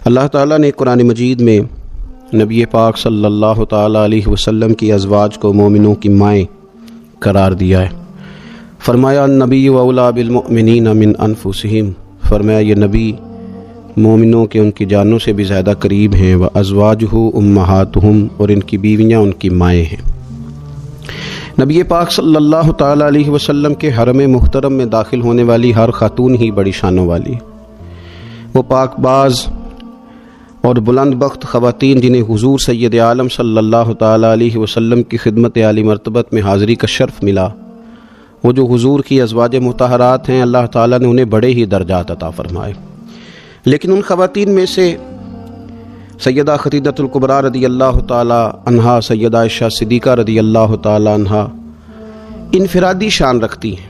اللہ تعالیٰ نے قرآن مجید میں نبی پاک صلی اللہ تعالیٰ علیہ وسلم کی ازواج کو مومنوں کی مائیں قرار دیا ہے۔ فرمایا النبی اولیٰ بالمؤمنین من انفسہم، فرمایا یہ نبی مومنوں کے ان کی جانوں سے بھی زیادہ قریب ہیں، وازواجہ امہاتہم، اور ان کی بیویاں ان کی مائیں ہیں۔ نبی پاک صلی اللہ تعالیٰ علیہ وسلم کے حرم محترم میں داخل ہونے والی ہر خاتون ہی بڑی شانوں والی ہے۔ وہ پاک باز اور بلند بخت خواتین جنہیں حضور سید عالم صلی اللہ تعالیٰ علیہ وسلم کی خدمت عالی مرتبت میں حاضری کا شرف ملا، وہ جو حضور کی ازواج مطہرات ہیں، اللہ تعالیٰ نے انہیں بڑے ہی درجات عطا فرمائے۔ لیکن ان خواتین میں سے سیدہ خدیجہ الکبریٰ رضی اللہ تعالیٰ عنہا، سیدہ عائشہ صدیقہ رضی اللہ تعالیٰ عنہا انفرادی شان رکھتی ہیں،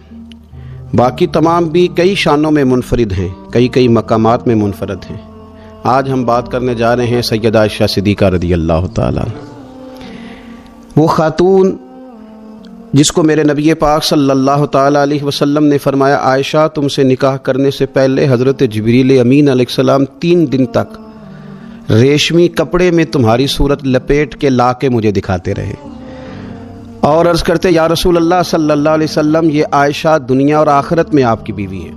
باقی تمام بھی کئی شانوں میں منفرد ہیں، کئی مقامات میں منفرد ہیں۔ آج ہم بات کرنے جا رہے ہیں سیدہ عائشہ صدیقہ رضی اللہ تعالیٰ عنہ، وہ خاتون جس کو میرے نبی پاک صلی اللہ تعالیٰ علیہ وسلم نے فرمایا عائشہ تم سے نکاح کرنے سے پہلے حضرت جبریل امین علیہ السلام 3 دن تک ریشمی کپڑے میں تمہاری صورت لپیٹ کے لا کے مجھے دکھاتے رہے، اور عرض کرتے یا رسول اللہ صلی اللہ علیہ وسلم یہ عائشہ دنیا اور آخرت میں آپ کی بیوی ہے۔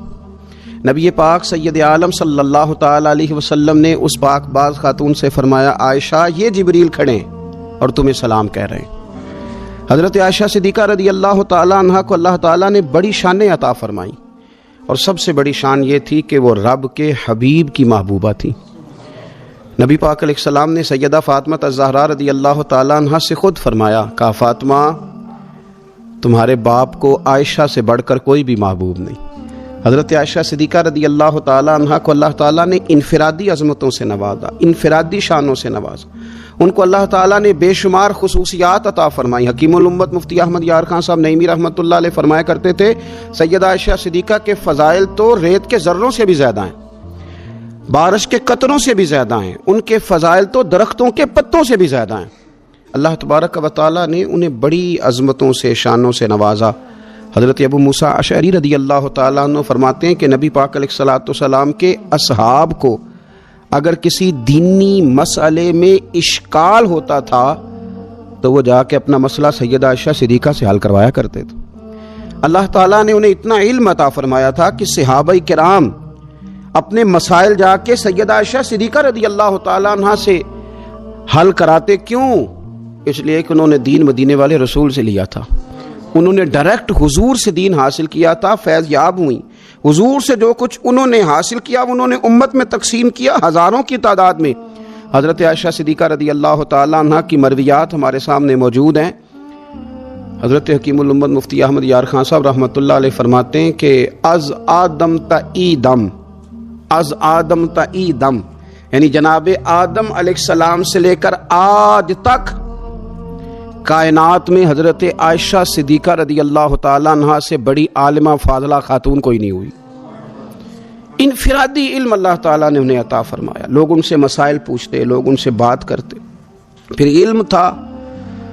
نبی پاک سید عالم صلی اللہ تعالیٰ علیہ وسلم نے اس پاک باز خاتون سے فرمایا عائشہ یہ جبریل کھڑے ہیں اور تمہیں سلام کہہ رہے ہیں۔ حضرت عائشہ صدیقہ رضی اللہ تعالیٰ عنہ کو اللہ تعالیٰ نے بڑی شانیں عطا فرمائیں، اور سب سے بڑی شان یہ تھی کہ وہ رب کے حبیب کی محبوبہ تھی۔ نبی پاک علیہ السلام نے سیدہ فاطمہ الزہراء رضی اللہ تعالیٰ عنہ سے خود فرمایا، کہا فاطمہ تمہارے باپ کو عائشہ سے بڑھ کر کوئی بھی محبوب نہیں۔ حضرت عائشہ صدیقہ رضی اللہ تعالیٰ عنہ کو اللہ تعالیٰ نے انفرادی عظمتوں سے نوازا، انفرادی شانوں سے نوازا، ان کو اللہ تعالیٰ نے بے شمار خصوصیات عطا فرمائی۔ حکیم الامت مفتی احمد یار خان صاحب نعیمی رحمۃ اللہ علیہ فرمایا کرتے تھے سیدہ عائشہ صدیقہ کے فضائل تو ریت کے ذروں سے بھی زیادہ ہیں، بارش کے قطروں سے بھی زیادہ ہیں، ان کے فضائل تو درختوں کے پتوں سے بھی زیادہ ہیں۔ اللہ تبارک و تعالیٰ نے انہیں بڑی عظمتوں سے شانوں سے نوازا۔ حضرت ابو موسیٰ اشعری رضی اللہ تعالیٰ عنہ فرماتے ہیں کہ نبی پاک علیہ السلام کے اصحاب کو اگر کسی دینی مسئلے میں اشکال ہوتا تھا تو وہ جا کے اپنا مسئلہ سیدہ عائشہ صدیقہ سے حل کروایا کرتے تھے۔ اللہ تعالیٰ نے انہیں اتنا علم عطا فرمایا تھا کہ صحابہ کرام اپنے مسائل جا کے سیدہ عائشہ صدیقہ رضی اللہ تعالیٰ عنہ سے حل کراتے۔ کیوں؟ اس لیے کہ انہوں نے دین مدینے والے رسول سے لیا تھا، انہوں نے ڈائریکٹ حضور سے دین حاصل کیا تھا، فیض یاب ہوئی۔ حضور سے جو کچھ انہوں نے حاصل کیا انہوں نے امت میں تقسیم کیا ہزاروں کی تعداد میں۔ حضرت عائشہ صدیقہ رضی اللہ تعالیٰ عنہ کی مرویات ہمارے سامنے موجود ہیں۔ حضرت حکیم الامت مفتی احمد یار خان صاحب رحمۃ اللہ علیہ فرماتے ہیں کہ از آدم تا دم، یعنی جناب آدم علیہ السلام سے لے کر آج تک کائنات میں حضرت عائشہ صدیقہ رضی اللہ تعالیٰ عنہ سے بڑی عالمہ فاضلہ خاتون کوئی نہیں ہوئی۔ انفرادی علم اللہ تعالیٰ نے انہیں عطا فرمایا، لوگ ان سے مسائل پوچھتے، لوگ ان سے بات کرتے، پھر علم تھا،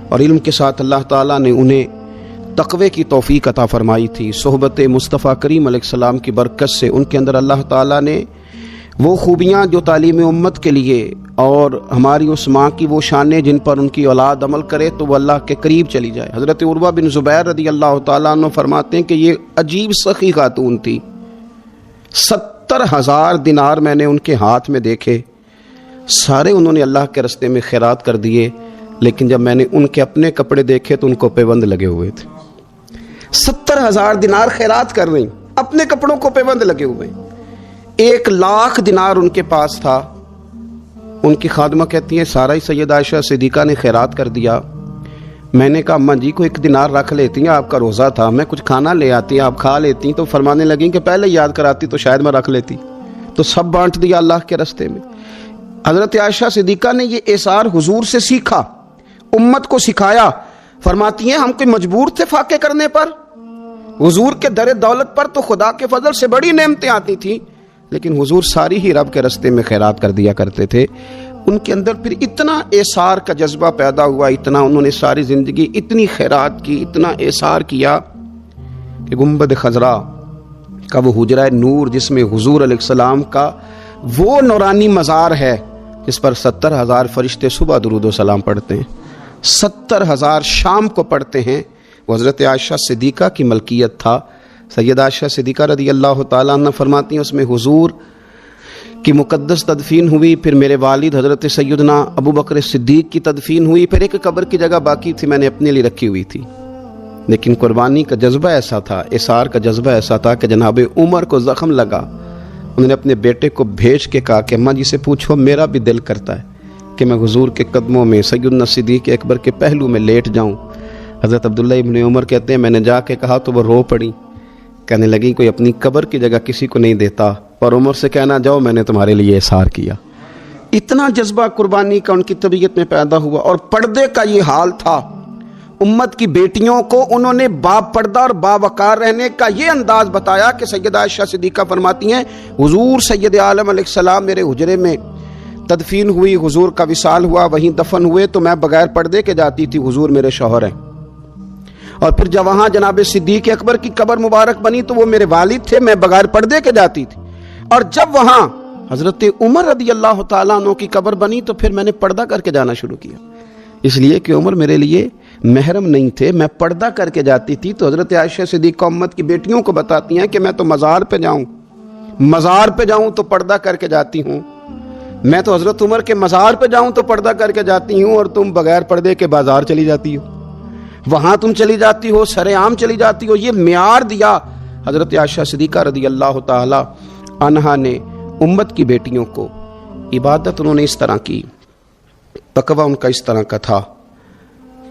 اور علم کے ساتھ اللہ تعالیٰ نے انہیں تقوی کی توفیق عطا فرمائی تھی۔ صحبت مصطفیٰ کریم علیہ السلام کی برکت سے ان کے اندر اللہ تعالیٰ نے وہ خوبیاں جو تعلیم امت کے لیے، اور ہماری اس ماں کی وہ شانیں جن پر ان کی اولاد عمل کرے تو وہ اللہ کے قریب چلی جائے۔ حضرت عروہ بن زبیر رضی اللہ تعالیٰ عنہ فرماتے ہیں کہ یہ عجیب سخی خاتون تھی، 70,000 دینار میں نے ان کے ہاتھ میں دیکھے، سارے انہوں نے اللہ کے راستے میں خیرات کر دیے، لیکن جب میں نے ان کے اپنے کپڑے دیکھے تو ان کو پیوند لگے ہوئے تھے۔ 70,000 دینار خیرات کر رہی، اپنے کپڑوں کو پیوند لگے ہوئے۔ 1,00,000 دینار ان کے پاس تھا۔ ان کی خادمہ کہتی ہیں سارا ہی سیدہ عائشہ صدیقہ نے خیرات کر دیا۔ میں نے کہا اماں جی کو 1 دینار رکھ لیتی ہیں، آپ کا روزہ تھا، میں کچھ کھانا لے آتی، آپ کھا لیتی۔ تو فرمانے لگیں کہ پہلے یاد کراتی تو شاید میں رکھ لیتی، تو سب بانٹ دیا اللہ کے راستے میں۔ حضرت عائشہ صدیقہ نے یہ اثار حضور سے سیکھا، امت کو سکھایا۔ فرماتی ہیں ہم کوئی مجبور تھے فاقے کرنے پر، حضور کے در دولت پر تو خدا کے فضل سے بڑی نعمتیں آتی تھیں، لیکن حضور ساری ہی رب کے راستے میں خیرات کر دیا کرتے تھے۔ ان کے اندر پھر اتنا اثار کا جذبہ پیدا ہوا، اتنا انہوں نے ساری زندگی اتنی خیرات کی، اتنا اثار کیا کہ گنبد خضرا کا وہ حجرہ نور جس میں حضور علیہ السلام کا وہ نورانی مزار ہے جس پر 70,000 فرشتے صبح درود و سلام پڑھتے ہیں، 70,000 شام کو پڑھتے ہیں۔ وہ حضرت عائشہ صدیقہ کی ملکیت تھا۔ سیدہ عائشہ صدیقہ رضی اللہ تعالیٰ عنہ فرماتی ہیں اس میں حضور کی مقدس تدفین ہوئی، پھر میرے والد حضرت سیدنا ابو بکر صدیق کی تدفین ہوئی، پھر ایک قبر کی جگہ باقی تھی میں نے اپنے لیے رکھی ہوئی تھی۔ لیکن قربانی کا جذبہ ایسا تھا، اثار کا جذبہ ایسا تھا کہ جناب عمر کو زخم لگا، انہوں نے اپنے بیٹے کو بھیج کے کہا کہ اماں جی سے پوچھو میرا بھی دل کرتا ہے کہ میں حضور کے قدموں میں سیدنا صدیق اکبر کے پہلو میں لیٹ جاؤں۔ حضرت عبداللہ ابن عمر کہتے ہیں میں نے جا کے کہا تو وہ رو پڑی، کہنے لگی کوئی اپنی قبر کی جگہ کسی کو نہیں دیتا، اور عمر سے کہنا جاؤ میں نے تمہارے لیے اثار کیا۔ اتنا جذبہ قربانی کا ان کی طبیعت میں پیدا ہوا، اور پردے کا یہ حال تھا۔ امت کی بیٹیوں کو انہوں نے با پردہ اور باوقار رہنے کا یہ انداز بتایا کہ سیدہ عائشہ صدیقہ فرماتی ہیں حضور سید عالم علیہ السلام میرے حجرے میں تدفین ہوئی، حضور کا وصال ہوا، وہیں دفن ہوئے تو میں بغیر پردے کے جاتی تھی، حضور میرے شوہر ہیں۔ اور پھر جب وہاں جناب صدیق اکبر کی قبر مبارک بنی تو وہ میرے والد تھے، میں بغیر پردے کے جاتی تھی۔ اور جب وہاں حضرت عمر رضی اللہ تعالیٰ عنہ کی قبر بنی تو پھر میں نے پردہ کر کے جانا شروع کیا، اس لیے کہ عمر میرے لیے محرم نہیں تھے، میں پردہ کر کے جاتی تھی۔ تو حضرت عائشہ صدیقہ امت کی بیٹیوں کو بتاتی ہیں کہ میں تو مزار پہ جاؤں تو پردہ کر کے جاتی ہوں، میں تو حضرت عمر کے مزار پہ جاؤں تو پردہ کر کے جاتی ہوں، اور تم بغیر پردے کے بازار چلی جاتی ہو، وہاں تم چلی جاتی ہو، سر عام چلی جاتی ہو۔ یہ معیار دیا حضرت عائشہ صدیقہ رضی اللہ تعالی عنہا نے امت کی بیٹیوں کو۔ عبادت انہوں نے اس طرح کی، تقوی ان کا اس طرح کا تھا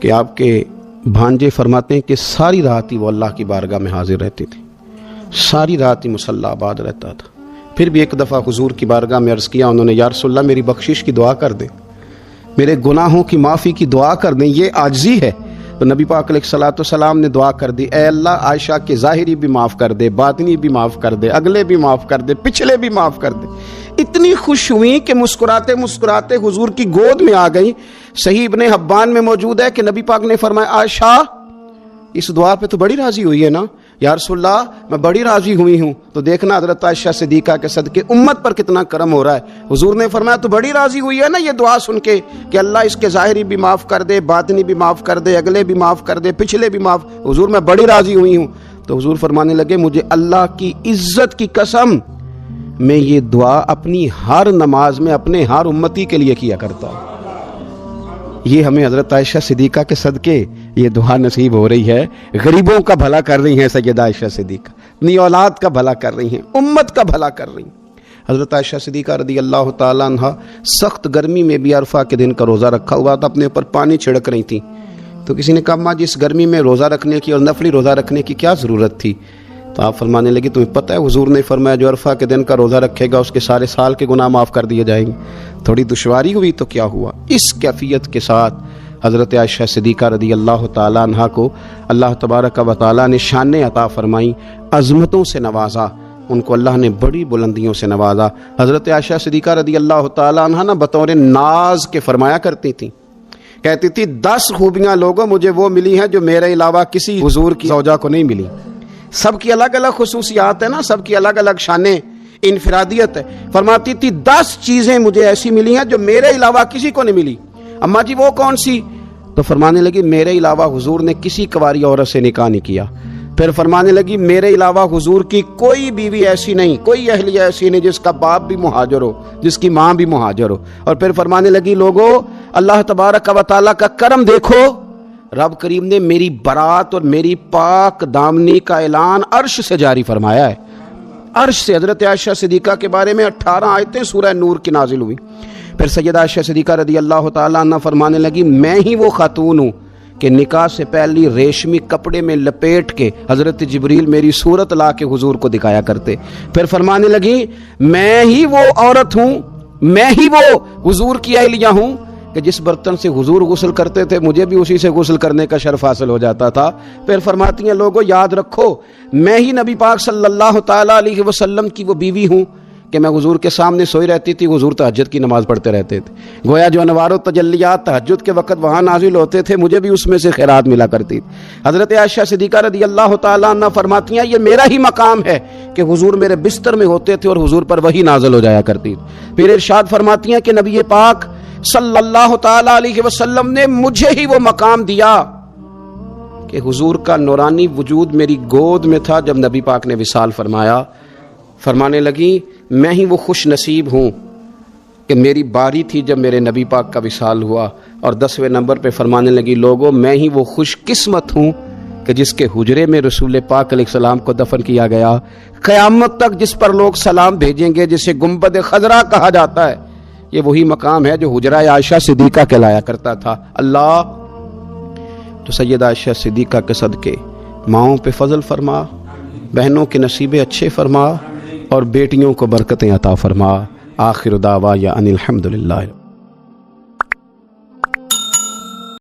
کہ آپ کے بھانجے فرماتے ہیں کہ ساری رات ہی وہ اللہ کی بارگاہ میں حاضر رہتے تھے، ساری رات ہی مصلی آباد رہتا تھا۔ پھر بھی ایک دفعہ حضور کی بارگاہ میں عرض کیا انہوں نے، یا رسول اللہ میری بخشش کی دعا کر دیں، میرے گناہوں کی معافی کی دعا کر دیں، یہ عاجزی ہے۔ تو نبی پاک علیہ الصلوۃ والسلام نے دعا کر دی، اے اللہ عائشہ کے ظاہری بھی معاف کر دے، باطنی بھی معاف کر دے، اگلے بھی معاف کر دے، پچھلے بھی معاف کر دے۔ اتنی خوش ہوئی کہ مسکراتے مسکراتے حضور کی گود میں آ گئی۔ صحیح ابن حبان میں موجود ہے کہ نبی پاک نے فرمایا عائشہ اس دعا پہ تو بڑی راضی ہوئی ہے نا؟ یا رسول اللہ میں بڑی راضی ہوئی ہوں۔ تو دیکھنا حضرت عائشہ صدیقہ کے صدقے امت پر کتنا کرم ہو رہا ہے۔ حضور نے فرمایا تو بڑی راضی ہوئی ہے نا یہ دعا سن کے کہ اللہ اس کے ظاہری بھی معاف کر دے، باطنی بھی معاف کر دے، اگلے بھی معاف کر دے، پچھلے بھی معاف۔ حضور میں بڑی راضی ہوئی ہوں۔ تو حضور فرمانے لگے مجھے اللہ کی عزت کی قسم میں یہ دعا اپنی ہر نماز میں اپنے ہر امتی کے لیے کیا کرتا ہوں۔ یہ ہمیں حضرت عائشہ صدیقہ کے صدقے یہ دعا نصیب ہو رہی ہے۔ غریبوں کا بھلا کر رہی ہیں سیدہ عائشہ صدیقہ، اپنی اولاد کا بھلا کر رہی ہیں، امت کا بھلا کر رہی ہیں۔ حضرت عائشہ صدیقہ رضی اللہ تعالیٰ عنہ سخت گرمی میں بھی عرفہ کے دن کا روزہ رکھا ہوا تھا، اپنے اوپر پانی چھڑک رہی تھی۔ تو کسی نے کہا ماں جس گرمی میں روزہ رکھنے کی اور نفلی روزہ رکھنے کی کیا ضرورت تھی؟ تو آپ فرمانے لگی تمہیں پتہ ہے حضور نے فرمایا جو عرفہ کے دن کا روزہ رکھے گا اس کے سارے سال کے گناہ معاف کر دیے جائیں گے۔ تھوڑی دشواری ہوئی تو کیا ہوا؟ اس کیفیت کے ساتھ حضرت عائشہ صدیقہ رضی اللہ تعالیٰ عنہ کو اللہ تبارک و تعالیٰ نے شانیں عطا فرمائیں، عظمتوں سے نوازا، ان کو اللہ نے بڑی بلندیوں سے نوازا۔ حضرت عائشہ صدیقہ رضی اللہ تعالیٰ عنہ بطور ناز کے فرمایا کرتی تھیں، کہتی تھی 10 خوبیاں لوگوں مجھے وہ ملی ہیں جو میرے علاوہ کسی حضور کی زوجہ کو نہیں ملی۔ سب کی الگ الگ خصوصیات ہیں نا، سب کی الگ الگ شانیں، انفرادیت ہے۔ فرماتی تھی 10 چیزیں مجھے ایسی ملی ہیں جو میرے علاوہ کسی کو نہیں ملی۔ اماں جی وہ کون سی؟ تو فرمانے لگی میرے علاوہ حضور نے کسی کنواری عورت سے نکاح نہیں کیا۔ پھر فرمانے لگی میرے علاوہ حضور کی کوئی بیوی ایسی نہیں، کوئی اہلیہ ایسی نہیں جس کا باپ بھی مہاجر ہو، جس کی ماں بھی مہاجر ہو۔ اور پھر فرمانے لگی لوگو اللہ تبارک و تعالیٰ کا کرم دیکھو، رب کریم نے میری برات اور میری پاک دامنی کا اعلان عرش سے جاری فرمایا ہے۔ عرش سے حضرت عائشہ صدیقہ کے بارے میں 18 آیتیں سورہ نور کی نازل ہوئی۔ پھر سیدہ عائشہ صدیقہ رضی اللہ تعالیٰ عنہ فرمانے لگی میں ہی وہ خاتون ہوں کہ نکاح سے پہلی ریشمی کپڑے میں لپیٹ کے حضرت جبریل میری صورت لا کے حضور کو دکھایا کرتے۔ پھر فرمانے لگی میں ہی وہ عورت ہوں، میں ہی وہ حضور کی اہلیہ ہوں کہ جس برتن سے حضور غسل کرتے تھے مجھے بھی اسی سے غسل کرنے کا شرف حاصل ہو جاتا تھا۔ پھر فرماتی ہیں لوگوں یاد رکھو میں ہی نبی پاک صلی اللہ تعالیٰ علیہ وسلم کی وہ بیوی ہوں کہ میں حضور کے سامنے سوئی رہتی تھی، حضور تہجد کی نماز پڑھتے رہتے تھے، گویا جو انوار و تجلیات تہجد کے وقت وہاں نازل ہوتے تھے مجھے بھی اس میں سے خیرات ملا کرتی تھی۔ حضرت عائشہ صدیقہ رضی اللہ تعالیٰ عنہ فرماتی ہیں یہ میرا ہی مقام ہے کہ حضور میرے بستر میں ہوتے تھے اور حضور پر وحی نازل ہو جایا کرتی تھی۔ پھر ارشاد فرماتی ہیں کہ نبی پاک صلی اللہ تعالیٰ علیہ وسلم نے مجھے ہی وہ مقام دیا کہ حضور کا نورانی وجود میری گود میں تھا جب نبی پاک نے وصال فرمایا۔ فرمانے لگی میں ہی وہ خوش نصیب ہوں کہ میری باری تھی جب میرے نبی پاک کا وصال ہوا، اور 10ویں نمبر پہ فرمانے لگی لوگوں میں ہی وہ خوش قسمت ہوں کہ جس کے حجرے میں رسول پاک علیہ السلام کو دفن کیا گیا۔ قیامت تک جس پر لوگ سلام بھیجیں گے جسے گنبد خضرا کہا جاتا ہے، یہ وہی مقام ہے جو حجرہ عائشہ صدیقہ کہلایا کرتا تھا۔ اللہ تو سیدہ عائشہ صدیقہ کے صدقے ماؤں پہ فضل فرما، بہنوں کے نصیبے اچھے فرما، اور بیٹیوں کو برکتیں عطا فرما۔ آخر دعوانا ان الحمدللہ۔